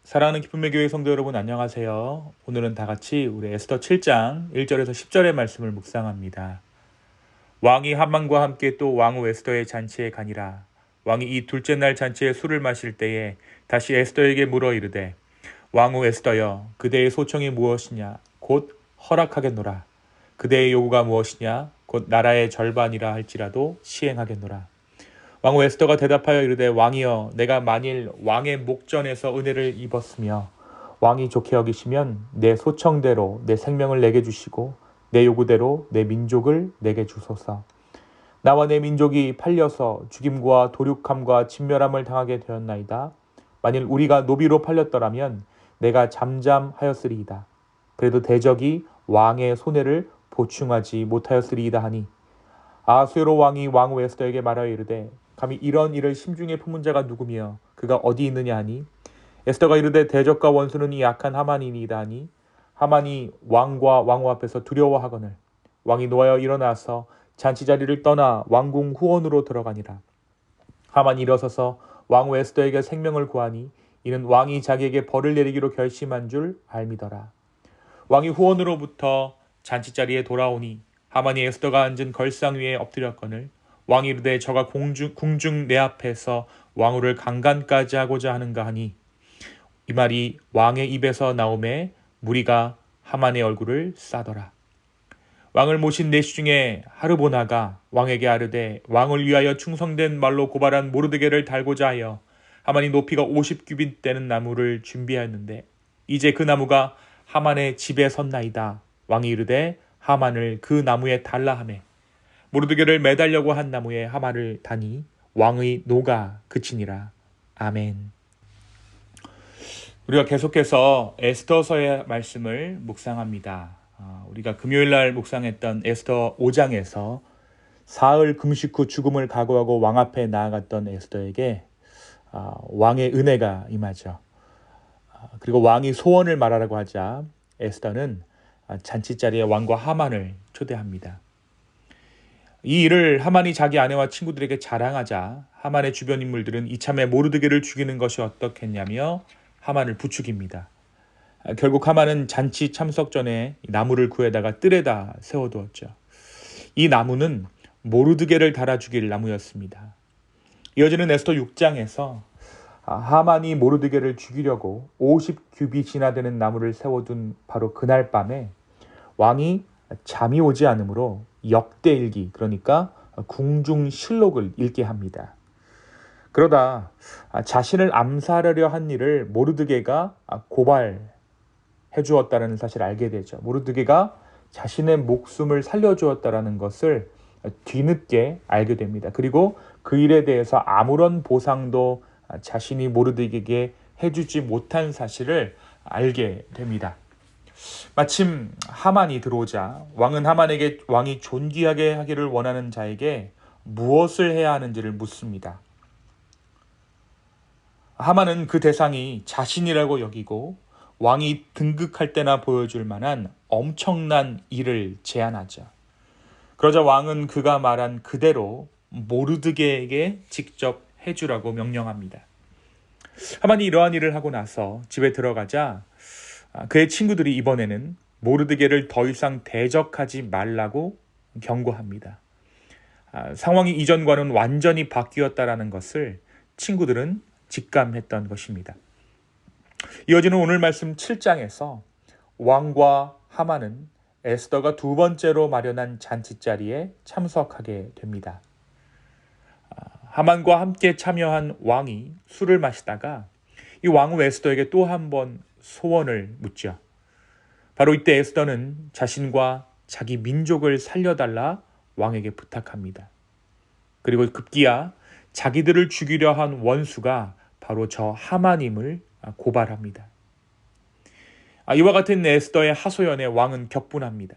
사랑하는 기쁨의 교회 성도 여러분 안녕하세요. 오늘은 다 같이 우리 에스더 7장 1절에서 10절의 말씀을 묵상합니다. 왕이 하만과 함께 또 왕후 에스더의 잔치에 가니라. 왕이 이 둘째 날 잔치에 술을 마실 때에 다시 에스더에게 물어 이르되 왕후 에스더여 그대의 소청이 무엇이냐 곧 허락하겠노라. 그대의 요구가 무엇이냐 곧 나라의 절반이라 할지라도 시행하겠노라. 왕후 에스더가 대답하여 이르되 왕이여 내가 만일 왕의 목전에서 은혜를 입었으며 왕이 좋게 여기시면 내 소청대로 내 생명을 내게 주시고 내 요구대로 내 민족을 내게 주소서. 나와 내 민족이 팔려서 죽임과 도륙함과 진멸함을 당하게 되었나이다. 만일 우리가 노비로 팔렸더라면 내가 잠잠하였으리이다. 그래도 대적이 왕의 손해를 보충하지 못하였으리이다 하니 아수에로 왕이 왕후 에스더에게 말하여 이르되 감히 이런 일을 심중에 품은 자가 누구며 그가 어디 있느냐 하니 에스더가 이르되 대적과 원수는 이 악한 하만이니이다 하니 하만이 왕과 왕후 앞에서 두려워하거늘 왕이 노하여 일어나서 잔치 자리를 떠나 왕궁 후원으로 들어가니라. 하만이 일어서서 왕후 에스더에게 생명을 구하니 이는 왕이 자기에게 벌을 내리기로 결심한 줄 알미더라. 왕이 후원으로부터 잔치 자리에 돌아오니 하만이 에스더가 앉은 걸상 위에 엎드렸거늘 왕이 이르되 저가 궁중 내 앞에서 왕후를 강간까지 하고자 하는가 하니 이 말이 왕의 입에서 나오매 무리가 하만의 얼굴을 싸더라. 왕을 모신 내시 중에 하르보나가 왕에게 아르되 왕을 위하여 충성된 말로 고발한 모르드게를 달고자 하여 하만이 높이가 50규빗 되는 나무를 준비하였는데 이제 그 나무가 하만의 집에 섰나이다. 왕이 이르되 하만을 그 나무에 달라 하매 모르드게를 매달려고 한 나무에 하만을 다니 왕의 노가 그치니라. 아멘. 우리가 계속해서 에스더서의 말씀을 묵상합니다. 우리가 금요일날 묵상했던 에스더 5장에서 사흘 금식 후 죽음을 각오하고 왕 앞에 나아갔던 에스더에게 왕의 은혜가 임하죠. 그리고 왕이 소원을 말하라고 하자 에스더는 잔치자리에 왕과 하만을 초대합니다. 이 일을 하만이 자기 아내와 친구들에게 자랑하자 하만의 주변 인물들은 이참에 모르드게를 죽이는 것이 어떻겠냐며 하만을 부추깁니다. 결국 하만은 잔치 참석 전에 나무를 구해다가 뜰에다 세워두었죠. 이 나무는 모르드게를 달아 죽일 나무였습니다. 이어지는 에스더 6장에서 하만이 모르드게를 죽이려고 50규빗이나 되는 나무를 세워둔 바로 그날 밤에 왕이 잠이 오지 않으므로 역대일기, 그러니까 궁중실록을 읽게 합니다. 그러다 자신을 암살하려 한 일을 모르드게가 고발해 주었다는 사실을 알게 되죠. 모르드게가 자신의 목숨을 살려주었다는 것을 뒤늦게 알게 됩니다. 그리고 그 일에 대해서 아무런 보상도 자신이 모르드게에게 해주지 못한 사실을 알게 됩니다. 마침 하만이 들어오자 왕은 하만에게 왕이 존귀하게 하기를 원하는 자에게 무엇을 해야 하는지를 묻습니다. 하만은 그 대상이 자신이라고 여기고 왕이 등극할 때나 보여줄 만한 엄청난 일을 제안하죠. 그러자 왕은 그가 말한 그대로 모르드게에게 직접 해주라고 명령합니다. 하만이 이러한 일을 하고 나서 집에 들어가자 그의 친구들이 이번에는 모르드게를 더 이상 대적하지 말라고 경고합니다. 상황이 이전과는 완전히 바뀌었다라는 것을 친구들은 직감했던 것입니다. 이어지는 오늘 말씀 7장에서 왕과 하만은 에스더가 두 번째로 마련한 잔치자리에 참석하게 됩니다. 하만과 함께 참여한 왕이 술을 마시다가 이 왕후 에스더에게 또 한 번 소원을 묻죠. 바로 이때 에스더는 자신과 자기 민족을 살려달라 왕에게 부탁합니다. 그리고 급기야 자기들을 죽이려 한 원수가 바로 저 하만임을 고발합니다. 이와 같은 에스더의 하소연에 왕은 격분합니다.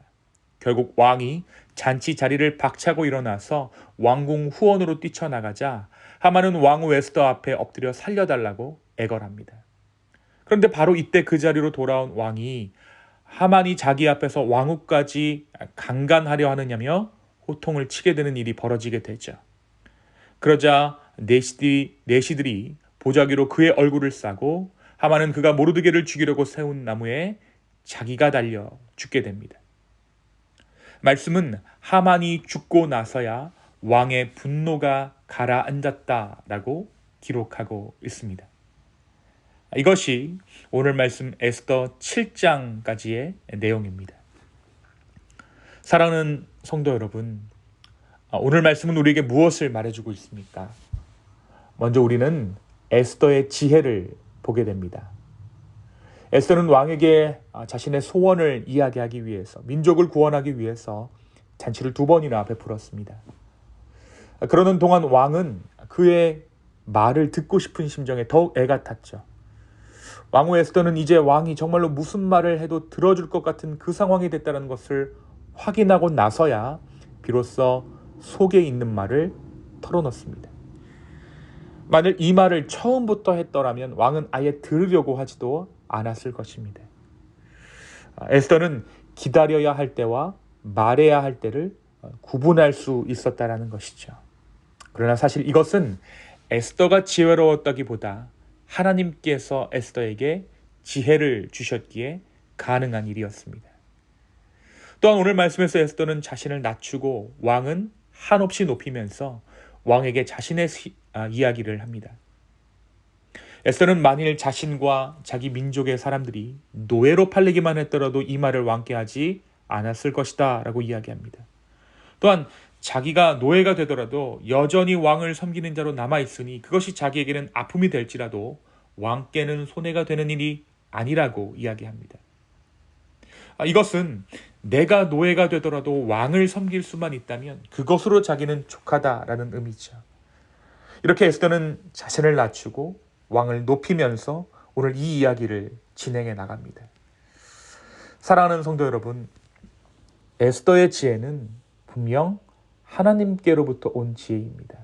결국 왕이 잔치 자리를 박차고 일어나서 왕궁 후원으로 뛰쳐나가자 하만은 왕후 에스더 앞에 엎드려 살려달라고 애걸합니다. 그런데 바로 이때 그 자리로 돌아온 왕이 하만이 자기 앞에서 왕후까지 강간하려 하느냐며 호통을 치게 되는 일이 벌어지게 되죠. 그러자 내시들이 보자기로 그의 얼굴을 싸고 하만은 그가 모르드게를 죽이려고 세운 나무에 자기가 달려 죽게 됩니다. 말씀은 하만이 죽고 나서야 왕의 분노가 가라앉았다라고 기록하고 있습니다. 이것이 오늘 말씀 에스더 7장까지의 내용입니다. 사랑하는 성도 여러분, 오늘 말씀은 우리에게 무엇을 말해주고 있습니까? 먼저 우리는 에스더의 지혜를 보게 됩니다. 에스더는 왕에게 자신의 소원을 이야기하기 위해서, 민족을 구원하기 위해서 잔치를 2번이나 베풀었습니다. 그러는 동안 왕은 그의 말을 듣고 싶은 심정에 더욱 애가 탔죠. 왕후 에스더는 이제 왕이 정말로 무슨 말을 해도 들어줄 것 같은 그 상황이 됐다는 것을 확인하고 나서야 비로소 속에 있는 말을 털어놓습니다. 만일 이 말을 처음부터 했더라면 왕은 아예 들으려고 하지도 않았을 것입니다. 에스더는 기다려야 할 때와 말해야 할 때를 구분할 수 있었다는 것이죠. 그러나 사실 이것은 에스더가 지혜로웠다기보다 하나님께서 에스더에게 지혜를 주셨기에 가능한 일이었습니다. 또한 오늘 말씀에서 에스더는 자신을 낮추고 왕은 한없이 높이면서 왕에게 자신의 이야기를 합니다. 에스더는 만일 자신과 자기 민족의 사람들이 노예로 팔리기만 했더라도 이 말을 왕께 하지 않았을 것이다 라고 이야기합니다. 또한 자기가 노예가 되더라도 여전히 왕을 섬기는 자로 남아있으니 그것이 자기에게는 아픔이 될지라도 왕께는 손해가 되는 일이 아니라고 이야기합니다. 이것은 내가 노예가 되더라도 왕을 섬길 수만 있다면 그것으로 자기는 족하다라는 의미죠. 이렇게 에스더는 자신을 낮추고 왕을 높이면서 오늘 이 이야기를 진행해 나갑니다. 사랑하는 성도 여러분, 에스더의 지혜는 분명 하나님께로부터 온 지혜입니다.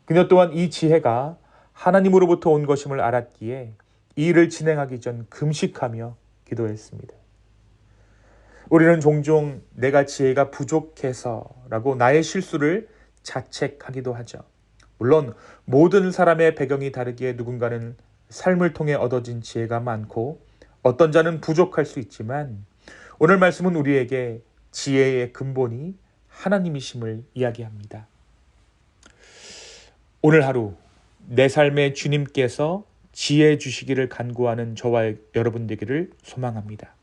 그녀 또한 이 지혜가 하나님으로부터 온 것임을 알았기에 이 일을 진행하기 전 금식하며 기도했습니다. 우리는 종종 내가 지혜가 부족해서라고 나의 실수를 자책하기도 하죠. 물론 모든 사람의 배경이 다르기에 누군가는 삶을 통해 얻어진 지혜가 많고 어떤 자는 부족할 수 있지만 오늘 말씀은 우리에게 지혜의 근본이 하나님이심을 이야기합니다. 오늘 하루 내 삶에 주님께서 지혜 주시기를 간구하는 저와 여러분 되기를 소망합니다.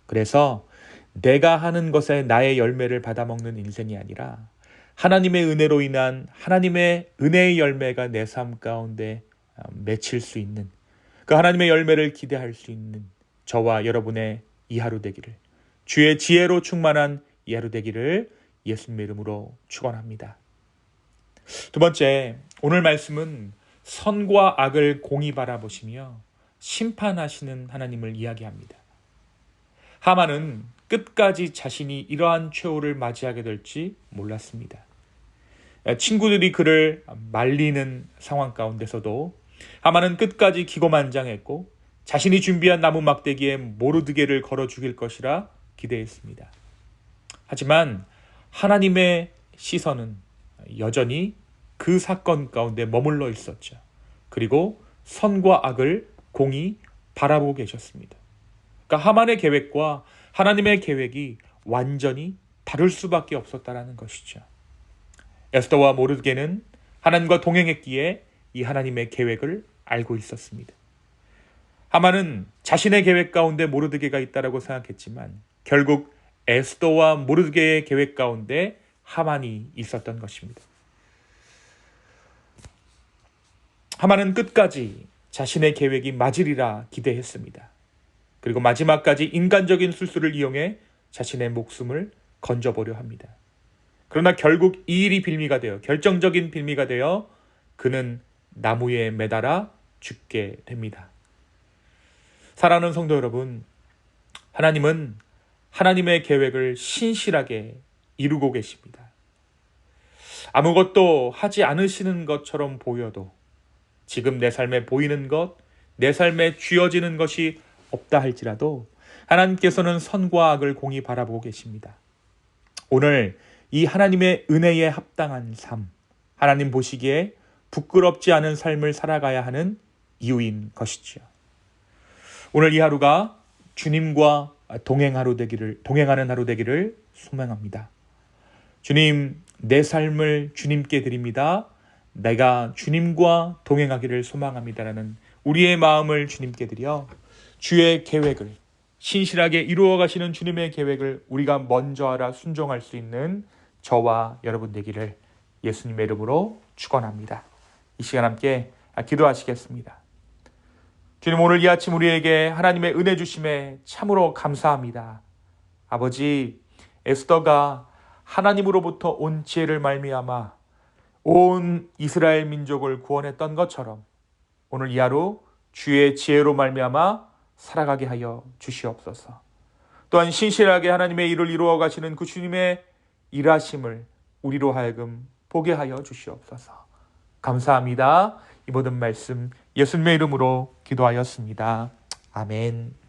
그래서 내가 하는 것에 나의 열매를 받아먹는 인생이 아니라 하나님의 은혜로 인한 하나님의 은혜의 열매가 내 삶 가운데 맺힐 수 있는 그 하나님의 열매를 기대할 수 있는 저와 여러분의 이 하루 되기를, 주의 지혜로 충만한 이 하루 되기를 예수님의 이름으로 축원합니다. 두 번째, 오늘 말씀은 선과 악을 공히 바라보시며 심판하시는 하나님을 이야기합니다. 하만은 끝까지 자신이 이러한 최후를 맞이하게 될지 몰랐습니다. 친구들이 그를 말리는 상황 가운데서도 하만은 끝까지 기고만장했고 자신이 준비한 나무 막대기에 모르드게를 걸어 죽일 것이라 기대했습니다. 하지만 하나님의 시선은 여전히 그 사건 가운데 머물러 있었죠. 그리고 선과 악을 공히 바라보고 계셨습니다. 그러니까 하만의 계획과 하나님의 계획이 완전히 다를 수밖에 없었다는 것이죠. 에스더와 모르드게는 하나님과 동행했기에 이 하나님의 계획을 알고 있었습니다. 하만은 자신의 계획 가운데 모르드게가 있다고 생각했지만 결국 에스더와 모르드게의 계획 가운데 하만이 있었던 것입니다. 하만은 끝까지 자신의 계획이 맞으리라 기대했습니다. 그리고 마지막까지 인간적인 술수를 이용해 자신의 목숨을 건져보려 합니다. 그러나 결국 이 일이 빌미가 되어, 결정적인 빌미가 되어 그는 나무에 매달아 죽게 됩니다. 사랑하는 성도 여러분, 하나님은 하나님의 계획을 신실하게 이루고 계십니다. 아무것도 하지 않으시는 것처럼 보여도 지금 내 삶에 보이는 것, 내 삶에 쥐어지는 것이 없다 할지라도 하나님께서는 선과 악을 공히 바라보고 계십니다. 오늘 이 하나님의 은혜에 합당한 삶, 하나님 보시기에 부끄럽지 않은 삶을 살아가야 하는 이유인 것이지요. 오늘 이 하루가 주님과 동행하는 하루 되기를 소망합니다. 주님, 내 삶을 주님께 드립니다. 내가 주님과 동행하기를 소망합니다라는 우리의 마음을 주님께 드려 주의 계획을 신실하게 이루어 가시는 주님의 계획을 우리가 먼저 알아 순종할 수 있는 저와 여러분 되기를 예수님의 이름으로 축원합니다. 이 시간 함께 기도하시겠습니다. 주님, 오늘 이 아침 우리에게 하나님의 은혜 주심에 참으로 감사합니다. 아버지, 에스더가 하나님으로부터 온 지혜를 말미암아 온 이스라엘 민족을 구원했던 것처럼 오늘 이 하루 주의 지혜로 말미암아 살아가게 하여 주시옵소서. 또한 신실하게 하나님의 일을 이루어 가시는 그 주님의 일하심을 우리로 하여금 보게 하여 주시옵소서. 감사합니다. 이 모든 말씀 예수님의 이름으로 기도하였습니다. 아멘.